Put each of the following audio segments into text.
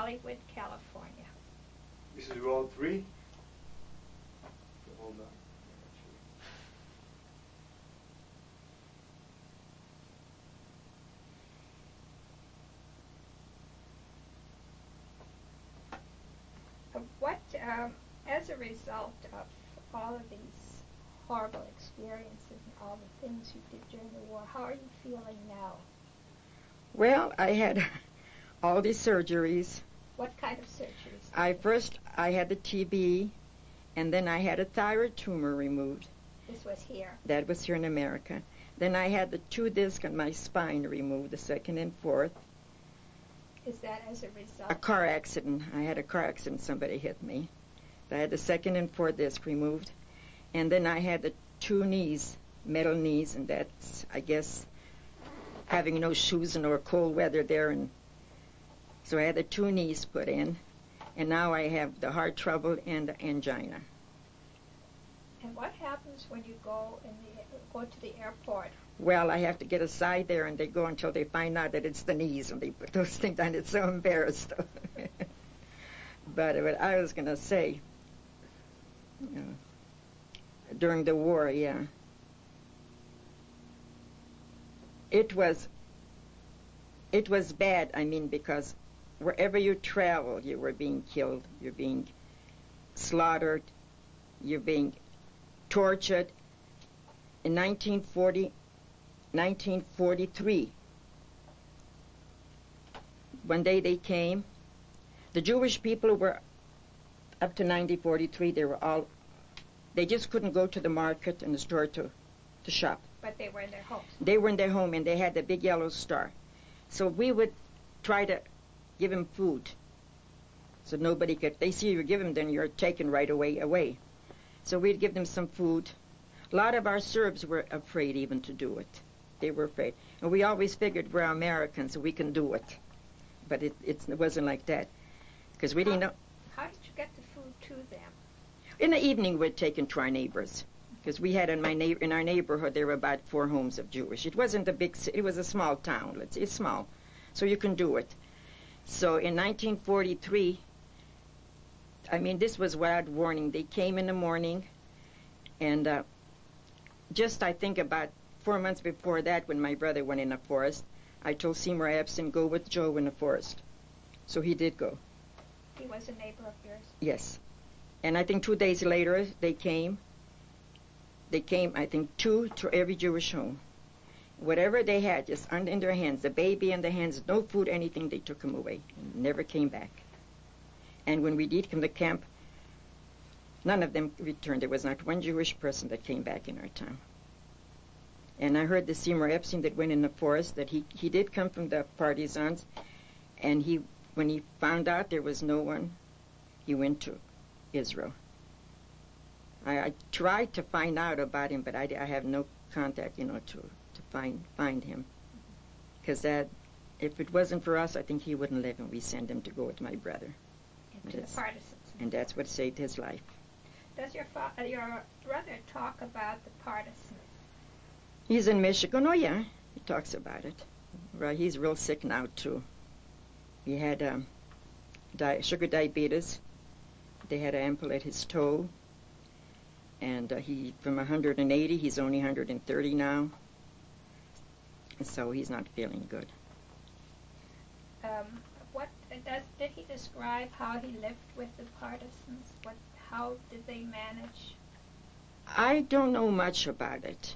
Hollywood, California. This is roll 3. Hold on. What, as a result of all of these horrible experiences and all the things you did during the war, how are you feeling now? Well, I had all these surgeries. What kind of surgeries? First I had the TB, and then I had a thyroid tumor removed. This was here? That was here in America. Then I had the 2 discs on my spine removed, the 2nd and 4th. Is that as a result? A car accident. I had a car accident. Somebody hit me. I had the 2nd and 4th disc removed. And then I had the 2 knees, metal knees, and that's, I guess, having no shoes and or cold weather there. And so I had the 2 knees put in. And now I have the heart trouble and the angina. And what happens when you go to the airport? Well, I have to get aside there, and they go until they find out that it's the knees, and they put those things on. It's so embarrassed. But what I was going to say, during the war, yeah, it was bad. I mean, because wherever you travel, you were being killed, you're being slaughtered, you're being tortured. In 1943, one day they came. The Jewish people were, up to 1943, they just couldn't go to the market and the store to shop. But they were in their homes. They were in their home, and they had the big yellow star. So we would try to give them food. So nobody could, they see you give them, then you're taken right away. So we'd give them some food. A lot of our Serbs were afraid even to do it. They were afraid. And we always figured we're Americans, so we can do it. But it wasn't like that. Because we didn't know. How did you get the food to them? In the evening, we'd take it to our neighbors. Because we had in our neighborhood, there were about 4 homes of Jewish. It wasn't a big city. It was a small town. It's small. So you can do it. So in 1943, I mean, this was without warning. They came in the morning, and just, I think, about 4 months before that, when my brother went in the forest, I told Seymour Epson, go with Joe in the forest. So he did go. He was a neighbor of yours? Yes. And I think 2 days later, they came. They came, I think, 2 to every Jewish home. Whatever they had, just in their hands, the baby in the hands, no food, anything, they took him away and never came back. And when we did come to camp, none of them returned. There was not one Jewish person that came back in our town. And I heard the Seymour Epstein that went in the forest, that he did come from the partisans, and when he found out there was no one, he went to Israel. I tried to find out about him, but I have no contact, to find him. Because that, if it wasn't for us, I think he wouldn't live, and we sent him to go with my brother. To the partisans. And that's what saved his life. Does your brother talk about the partisans? He's in Michigan. Oh, yeah, he talks about it. Well, he's real sick now, too. He had sugar diabetes. They had to amputate his toe. And from 180, he's only 130 now. So he's not feeling good. Did he describe how he lived with the partisans? How did they manage? I don't know much about it,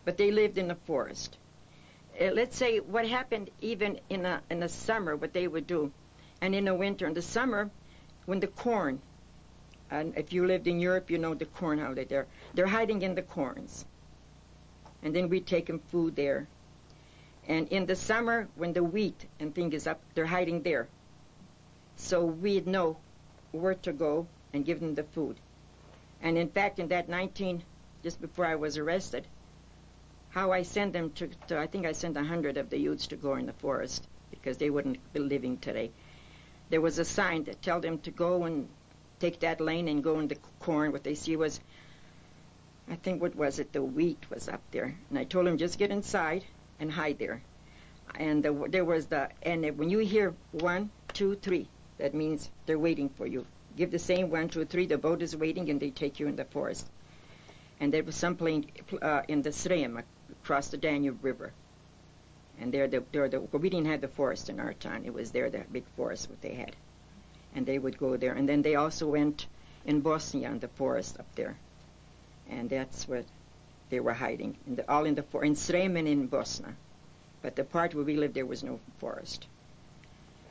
but they lived in the forest. Let's say what happened even in the summer, what they would do, and in the winter. In the summer, when the corn, and if you lived in Europe, you know the corn, how they're hiding in the corns. And then we take them food there. And in the summer, when the wheat and thing is up, they're hiding there. So we'd know where to go and give them the food. And in fact, in that just before I was arrested, how I sent them I think I sent 100 of the youths to go in the forest because they wouldn't be living today. There was a sign that told them to go and take that lane and go in the corn. What they see was, I think, what was it? The wheat was up there. And I told them, just get inside and hide there. And there was and when you hear 1, 2, 3, That means they're waiting for you. Give the same 1, 2, 3, the boat is waiting, and they take you in the forest. And there was some place in the Srem, across the Danube River. And we didn't have the forest in our town. It was there, the big forest, what they had. And they would go there. And then they also went in Bosnia, in the forest up there. And that's what they were hiding, in Srem and in Bosnia. But the part where we lived, there was no forest.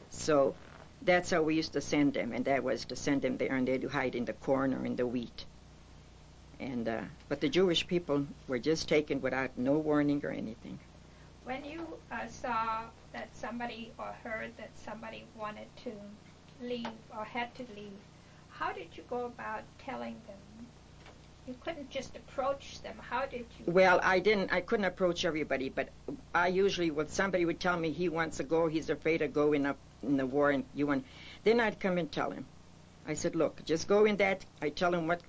So that's how we used to send them, and that was to send them there, and they'd hide in the corn or in the wheat. And but the Jewish people were just taken without no warning or anything. When you saw that somebody, or heard that somebody wanted to leave or had to leave, how did you go about telling them? You couldn't just approach them. How did you? Well, I couldn't approach everybody, but I usually, when somebody would tell me he wants to go, he's afraid of going up in the war, and then I'd come and tell him. I said, look, just go in that. I tell him what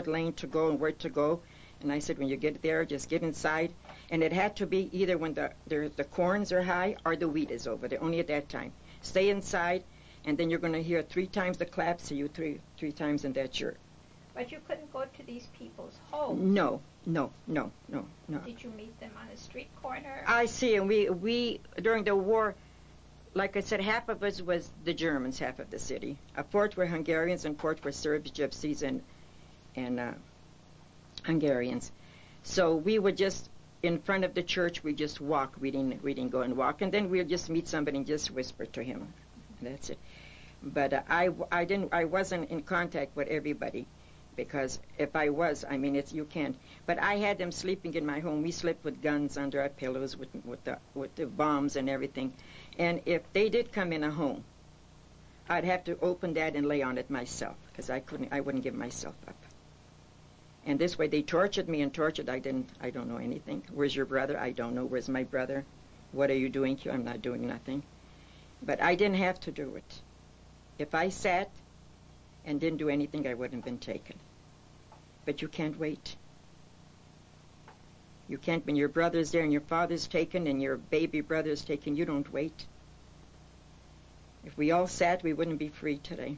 lane to go and where to go. And I said, when you get there, just get inside. And it had to be either when the corns are high or the wheat is over there, only at that time. Stay inside, and then you're going to hear 3 times the clap, so you three times, and that's your... But you couldn't go to these people's homes. No. Did you meet them on a street corner? I see, and we during the war, like I said, half of us was the Germans, half of the city. A fourth were Hungarians, and fourth were Serbs, Gypsies, and Hungarians. So we would just, in front of the church, we just walk. We didn't go and walk, and then we'd just meet somebody and just whisper to him. That's it. But I wasn't in contact with everybody. Because if I was, I mean, you can't. But I had them sleeping in my home. We slept with guns under our pillows, with the bombs and everything. And if they did come in a home, I'd have to open that and lay on it myself, because I wouldn't give myself up. And this way, they tortured me and tortured. I don't know anything. Where's your brother? I don't know. Where's my brother? What are you doing here? I'm not doing nothing. But I didn't have to do it. If I sat and didn't do anything, I wouldn't have been taken. But you can't wait. You can't, when your brother's there and your father's taken and your baby brother's taken, you don't wait. If we all sat, we wouldn't be free today.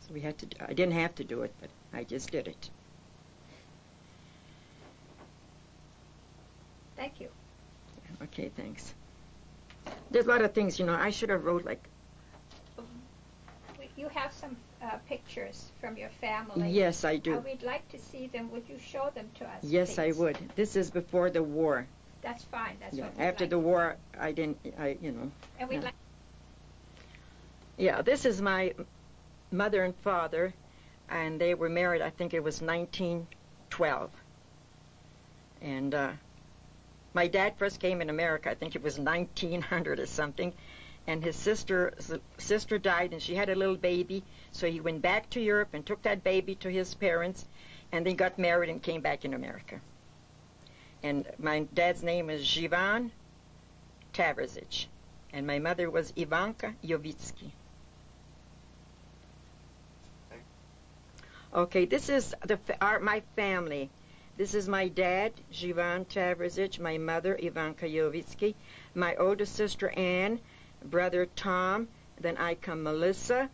So we had to, I didn't have to do it, but I just did it. Thank you. Okay, thanks. There's a lot of things, I should have wrote like... You have some pictures from your family. Yes, I do. We'd like to see them. Would you show them to us, Yes, please? I would. This is before the war. That's fine. That's what After the war, I didn't, And we'd like... Yeah, this is my mother and father, and they were married, I think it was 1912. And my dad first came in America, I think it was 1900 or something. And his sister died, and she had a little baby. So he went back to Europe and took that baby to his parents, and they got married and came back in America. And my dad's name is Milica Tavrazich, and my mother was Ivanka Jovitsky. Okay, this is my family. This is my dad, Milica Tavrazich, my mother, Ivanka Jovitsky, my older sister, Anne, brother Tom, then I come Melissa,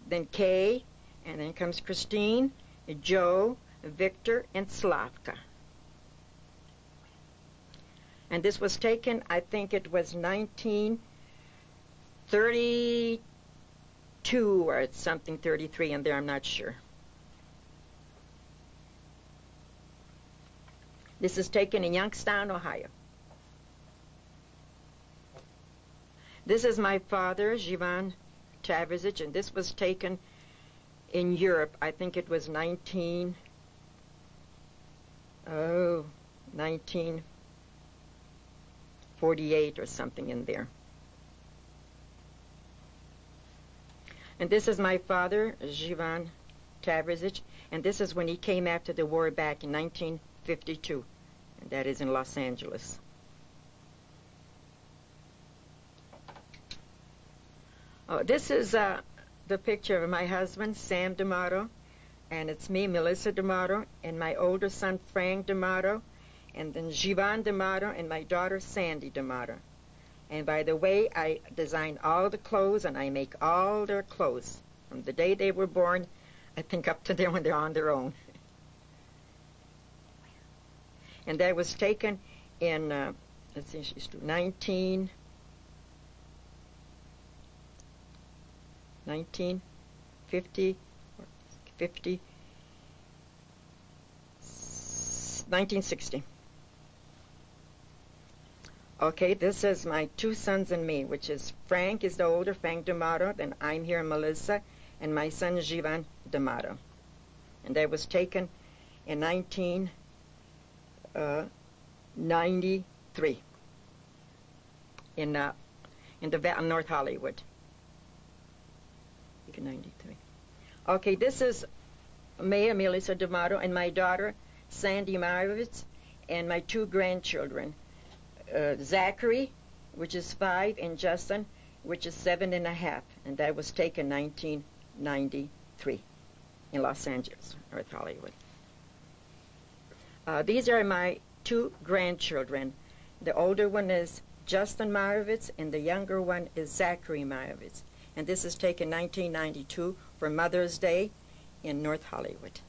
then Kay, and then comes Christine, Joe, Victor, and Slavka. And this was taken, I think it was 1932 or something, 33 in there, I'm not sure. This is taken in Youngstown, Ohio. This is my father, Milica Tavrazich, and this was taken in Europe. I think it was 1948 or something in there. And this is my father, Milica Tavrazich, and this is when he came after the war back in 1952, and that is in Los Angeles. Oh, this is the picture of my husband, Sam Damato, and it's me, Melissa Damato, and my older son, Frank Damato, and then Jivan Damato, and my daughter, Sandy Damato. And by the way, I design all the clothes and I make all their clothes. From the day they were born, I think up to them when they're on their own. And that was taken in, let's see, she's 1950, 1960. Okay, this is my two sons and me, which is Frank is the older, Frank Damato, then I'm here, Melissa, and my son, Jivan Damato. And that was taken in 1993 in North Hollywood. 93. Okay, this is Mayor Milica D'Amato and my daughter, Sandy Marovitz, and my two grandchildren, Zachary, which is 5, and Justin, which is 7.5, and that was taken 1993 in Los Angeles, North Hollywood. These are my two grandchildren. The older one is Justin Marovitz, and the younger one is Zachary Marovitz. And this is taken 1992 for Mother's Day in North Hollywood.